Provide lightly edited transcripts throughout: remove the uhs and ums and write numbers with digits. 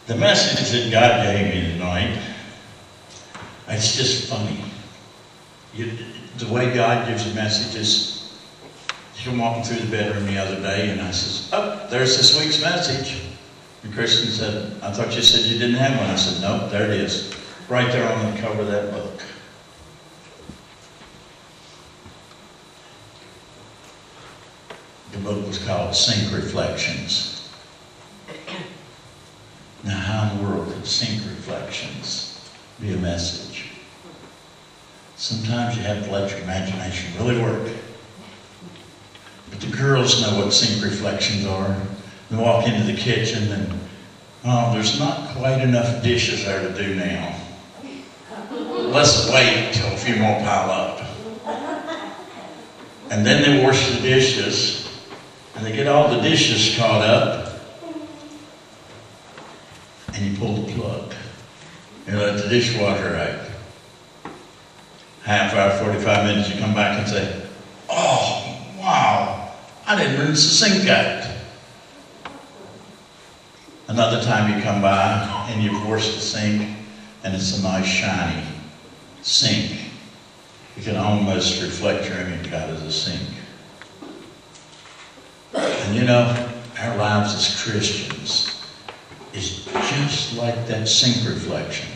The message that God gave me tonight, it's just funny. The way God gives messages, you come walking through the bedroom the other day and I says, oh, there's this week's message. And Kristen said, I thought you said you didn't have one. I said, nope, there it is. Right there on the cover of that book. The book was called Sync Reflections. Now, how in the world could Sync Reflections be a message? Sometimes you have to let your imagination really work. But the girls know what Sync Reflections are. They walk into the kitchen and, oh, there's not quite enough dishes there to do now. Let's wait till a few more pile up. And then they wash the dishes, and they get all the dishes caught up, and you pull the plug. You let the dishwasher out. Half hour, 45 minutes, you come back and say, oh, wow, I didn't rinse the sink out. Another time you come by and you've washed the sink, and it's a nice shiny sink. You can almost reflect your image out of the sink. And you know, our lives as Christians is just like that sink reflection.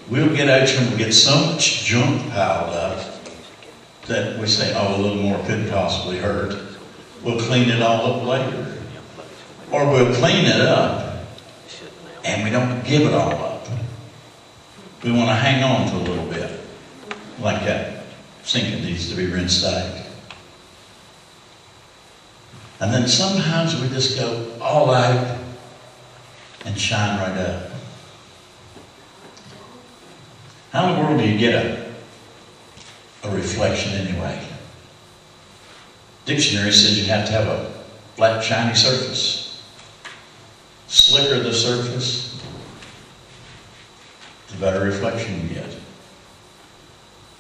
We'll get out here and we'll get so much junk piled up that we say, oh, a little more could possibly hurt. We'll clean it all up later. Or we'll clean it up and we don't give it all up. We want to hang on to a little bit. Like that sink that needs to be rinsed out. And then sometimes we just go all out and shine right up. How in the world do you get a reflection anyway? Dictionary says you have to have a flat, shiny surface. Slicker the surface, the better reflection you get.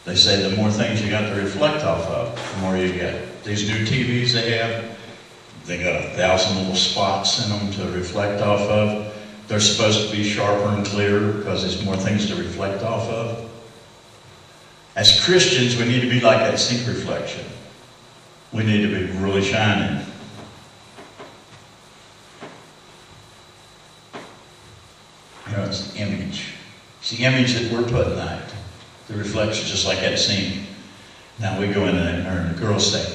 They say the more things you got to reflect off of, the more you get. These new TVs they got 1,000 little spots in them to reflect off of. They're supposed to be sharper and clearer because there's more things to reflect off of. As Christians, we need to be like that sink reflection. We need to be really shining. You know, it's the image. It's the image that we're putting out. The reflection, just like that sink. Now we go in there and the girls say,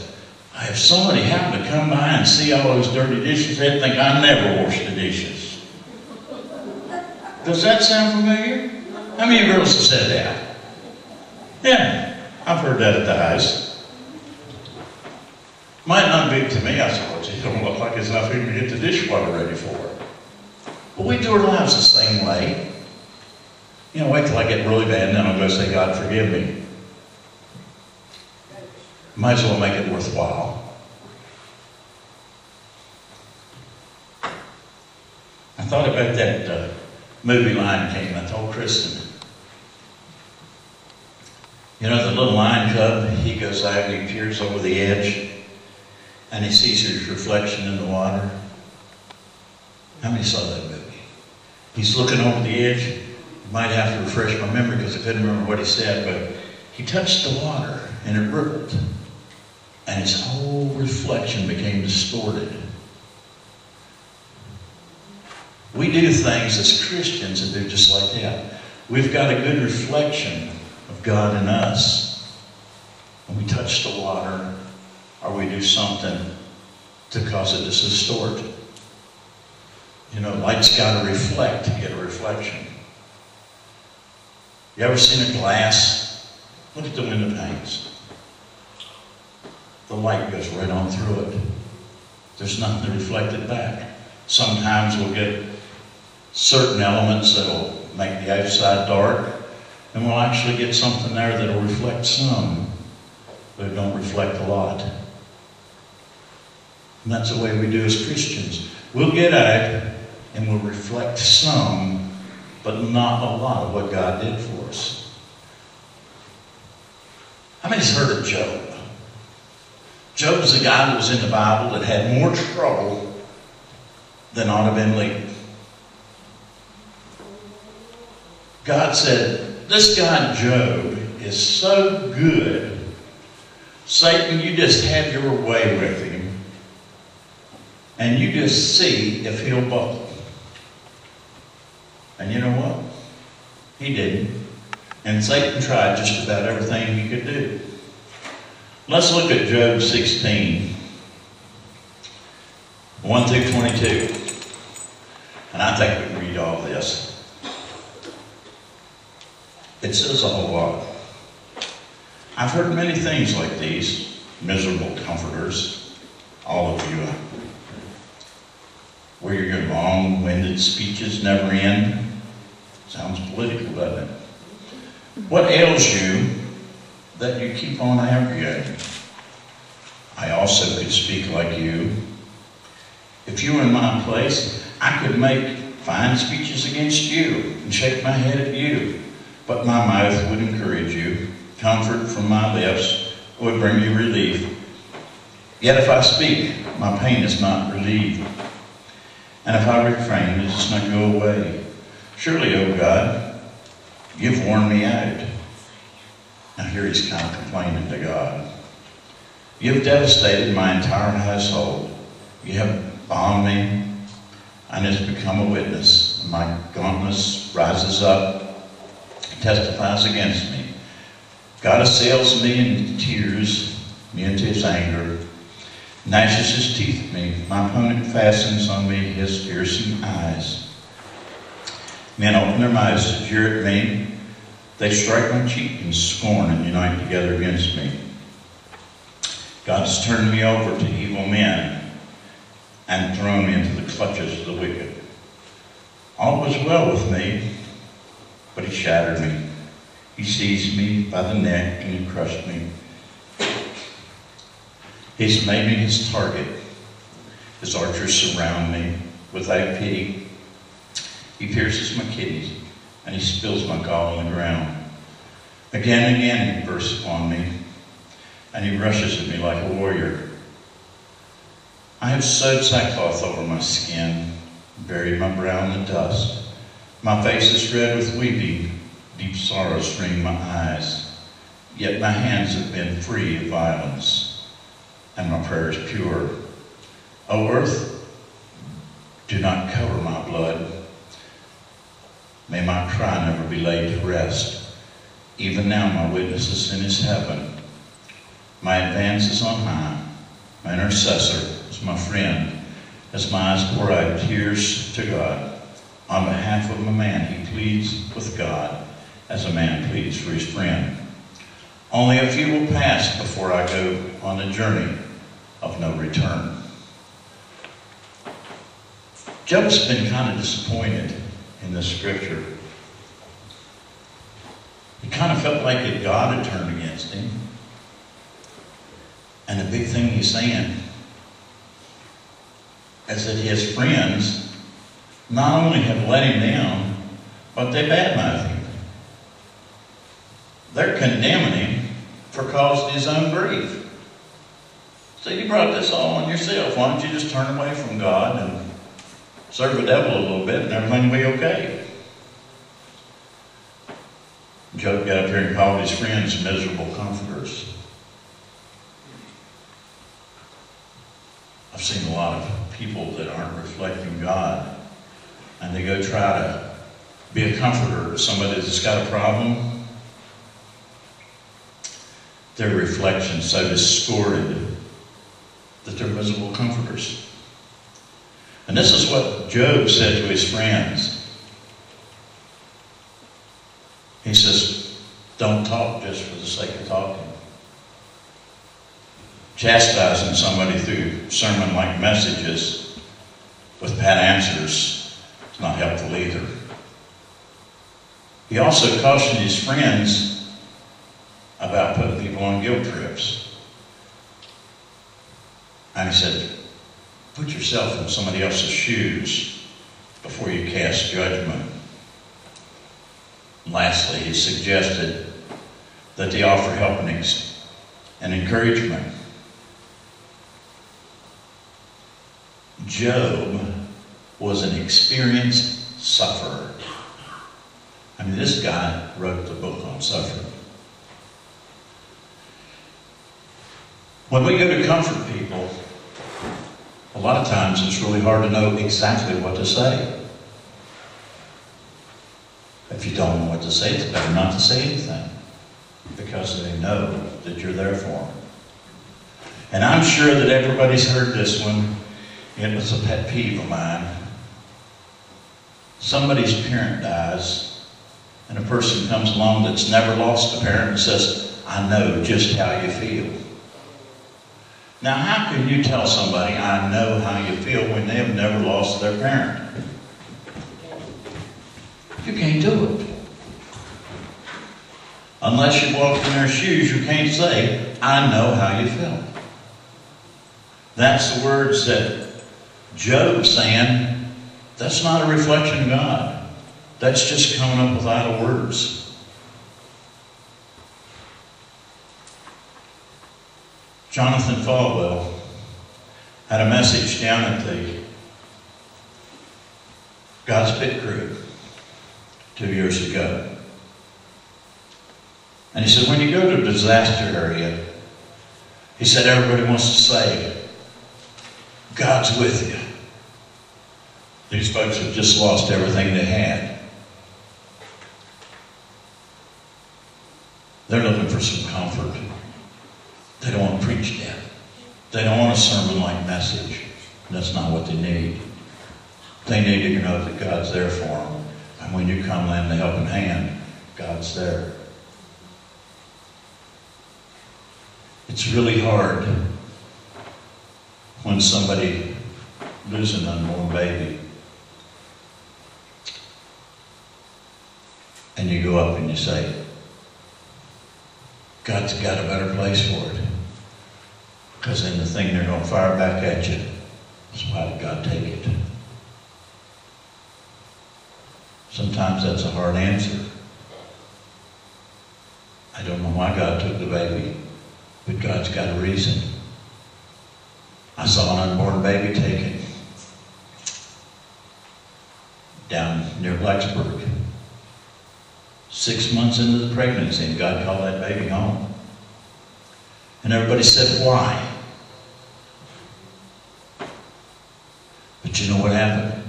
if somebody happened to come by and see all those dirty dishes, they'd think I never washed the dishes. Does that sound familiar? How many girls have said that? Yeah, I've heard that at the house. Might not be to me, I suppose. It don't look like it's enough even to get the dishwater ready for it. But we do our lives the same way. You know, wait till I get really bad and then I'll go say, God, forgive me. Might as well make it worthwhile. I thought about that movie Lion King. I told Kristen, you know, the little lion cub, he goes out and he peers over the edge and he sees his reflection in the water. How many saw that movie? He's looking over the edge. Might have to refresh my memory because I couldn't remember what he said, but he touched the water and it rippled. And his whole reflection became distorted. We do things as Christians that do just like that. We've got a good reflection of God in us. When we touch the water or we do something to cause it to distort. You know, light's got to reflect to get a reflection. You ever seen a glass? Look at the window panes. The light goes right on through it. There's nothing to reflect it back. Sometimes we'll get certain elements that'll make the outside dark, and we'll actually get something there that'll reflect some, but it don't reflect a lot. And that's the way we do as Christians. We'll get out and we'll reflect some, but not a lot of what God did for us. How many's heard of Job? Job was a guy that was in the Bible that had more trouble than ought to have been legal. God said, this guy Job is so good, Satan, you just have your way with him, and you just see if he'll buckle. And you know what? He didn't. And Satan tried just about everything he could do. Let's look at Job 16, 1 through 22. And I think we can read all this. It says a whole lot. I've heard many things like these, miserable comforters, all of you, where your long-winded speeches never end. Sounds political, doesn't it? What ails you that you keep on arguing? I also could speak like you. If you were in my place, I could make fine speeches against you and shake my head at you. But my mouth would encourage you. Comfort from my lips would bring you relief. Yet if I speak, my pain is not relieved. And if I refrain, it does not go away. Surely, O God, you've worn me out. Now here he's kind of complaining to God. You've devastated my entire household. You have bound me, and has become a witness. My gauntness rises up, testifies against me. God assails me in tears, me into his anger, gnashes his teeth at me. My opponent fastens on me his piercing eyes. Men open their mouths to jeer at me. They strike my cheek in scorn and unite together against me. God has turned me over to evil men and thrown me into the clutches of the wicked. All was well with me, but he shattered me. He seized me by the neck and he crushed me. He's made me his target. His archers surround me without pity. He pierces my kidneys and he spills my gall on the ground. Again and again he bursts upon me, and he rushes at me like a warrior. I have sewed sackcloth over my skin, buried my brow in the dust. My face is red with weeping, deep sorrows wring my eyes. Yet my hands have been free of violence, and my prayer is pure. O earth, do not cover my blood. May my cry never be laid to rest. Even now my witness is in his heaven. My advance is on high. My intercessor is my friend. As my eyes pour out tears to God, on behalf of a man he pleads with God as a man pleads for his friend. Only a few will pass before I go on the journey of no return. Job's been kind of disappointed in this scripture. He kind of felt like that God had turned against him. And the big thing he's saying is that his friends not only have let him down, but they badmouth him. They're condemning him for causing his own grief. So you brought this all on yourself. Why don't you just turn away from God and serve the devil a little bit and everything will be okay? Job got up here and called his friends miserable comforters. I've seen a lot of people that aren't reflecting God, and they go try to be a comforter to somebody that's got a problem. Their reflection's so distorted that they're miserable comforters. And this is what Job said to his friends. He says, don't talk just for the sake of talking. Chastising somebody through sermon-like messages with pat answers is not helpful either. He also cautioned his friends about putting people on guilt trips. And he said, put yourself in somebody else's shoes before you cast judgment. And lastly, he suggested that they offer help and encouragement. Job was an experienced sufferer. I mean, this guy wrote the book on suffering. When we go to comfort people, a lot of times it's really hard to know exactly what to say. If you don't know what to say, it's better not to say anything, because they know that you're there for them. And I'm sure that everybody's heard this one. It was a pet peeve of mine. Somebody's parent dies, and a person comes along that's never lost a parent and says, I know just how you feel. Now, how can you tell somebody, I know how you feel, when they have never lost their parent? You can't do it. Unless you walk in their shoes, you can't say, I know how you feel. That's the words that Job's saying. That's not a reflection of God. That's just coming up with idle words. Jonathan Falwell had a message down at the God's Pit Crew 2 years ago. And he said, when you go to a disaster area, he said, everybody wants to say, God's with you. These folks have just lost everything they had. They're looking for some comfort. They don't want to preach death. They don't want a sermon-like message. That's not what they need. They need to know that God's there for them. And when you come lend a helping hand, God's there. It's really hard when somebody loses an unborn baby and you go up and you say, God's got a better place for it. Because then the thing they're going to fire back at you is, why did God take it? Sometimes that's a hard answer. I don't know why God took the baby, but God's got a reason. I saw an unborn baby taken down near Blacksburg. 6 months into the pregnancy, and God called that baby home. And everybody said, why? But you know what happened?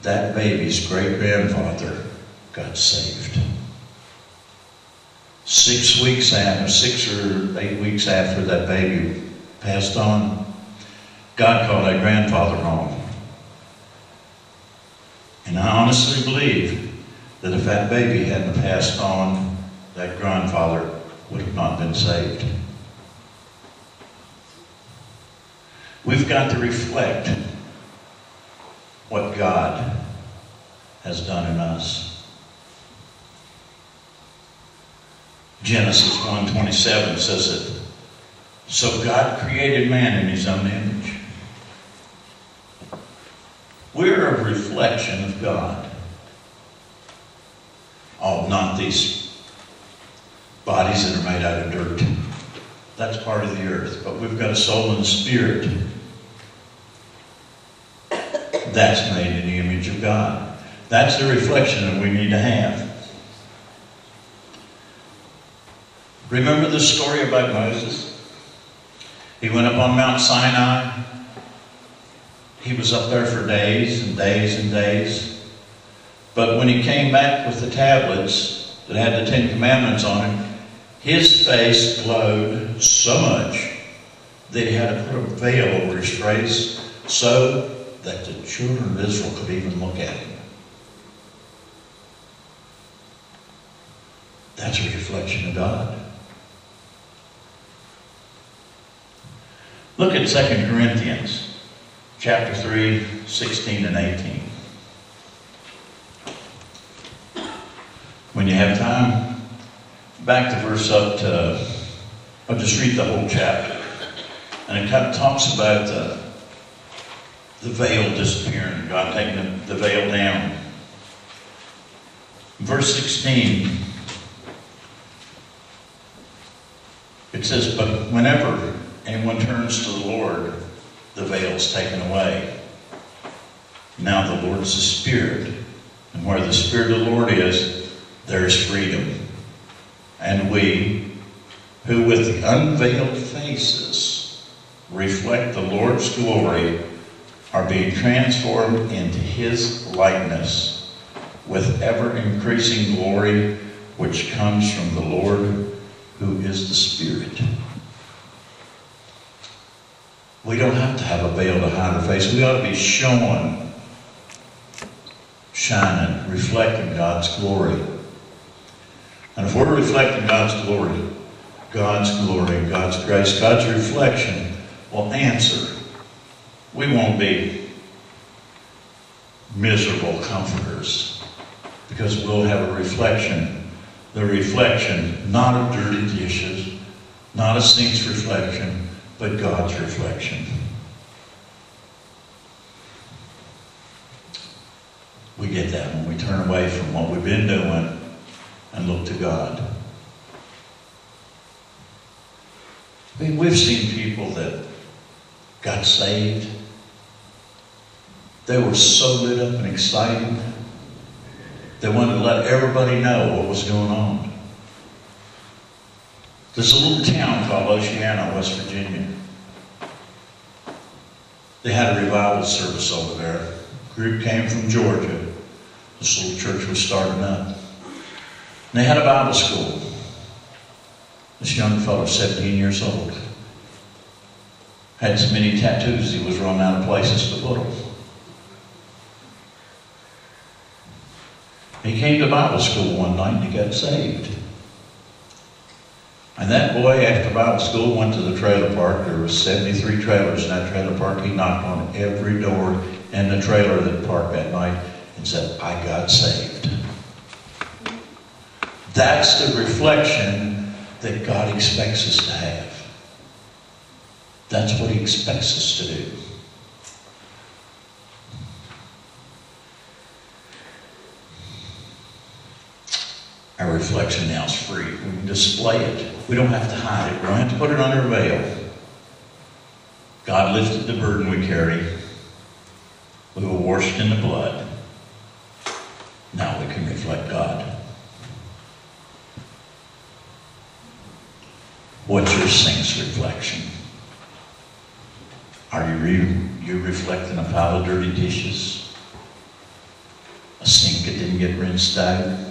That baby's great-grandfather got saved. 6 weeks after, 6 or 8 weeks after that baby passed on, God called that grandfather home. And I honestly believe that if that baby hadn't passed on, that grandfather would have not been saved. We've got to reflect what God has done in us. Genesis 1:27 says it. So God created man in his own image. We're a reflection of God. Oh, not these bodies that are made out of dirt. That's part of the earth. But we've got a soul and a spirit. That's made in the image of God. That's the reflection that we need to have. Remember the story about Moses? He went up on Mount Sinai. He was up there for days and days and days. But when he came back with the tablets that had the 10 Commandments on it, his face glowed so much that he had to put a veil over his face so that the children of Israel could even look at him. That's a reflection of God. Look at 2 Corinthians chapter 3, 16 and 18. When you have time, back to verse up to, I'll just read the whole chapter. And it kind of talks about the veil disappearing, God taking the veil down. Verse 16, it says, but whenever anyone turns to the Lord, the veil is taken away. Now the Lord is the Spirit, and where the Spirit of the Lord is, there is freedom. And we, who with the unveiled faces reflect the Lord's glory, are being transformed into His likeness with ever-increasing glory, which comes from the Lord, who is the Spirit. We don't have to have a veil to hide our face. We ought to be showing, shining, reflecting God's glory. And if we're reflecting God's glory, God's grace, God's reflection will answer. We won't be miserable comforters, because we'll have a reflection. The reflection, not of dirty dishes, not a saint's reflection, but God's reflection. We get that when we turn away from what we've been doing and look to God. I mean, we've seen people that got saved. They were so lit up and excited. They wanted to let everybody know what was going on. There's a little town called Oceana, West Virginia. They had a revival service over there. A group came from Georgia. This little church was starting up. And they had a Bible school. This young fellow, 17 years old, had so many tattoos he was running out of places to put them. He came to Bible school one night and he got saved. And that boy, after Bible school, went to the trailer park. There was 73 trailers in that trailer park. He knocked on every door in the trailer that parked that night and said, I got saved. That's the reflection that God expects us to have. That's what He expects us to do. Our reflection now is free. We can display it. We don't have to hide it. We don't have to put it under a veil. God lifted the burden we carry. We were washed in the blood. Now we can reflect God. What's your saint's reflection? Are you reflecting a pile of dirty dishes? A sink that didn't get rinsed out?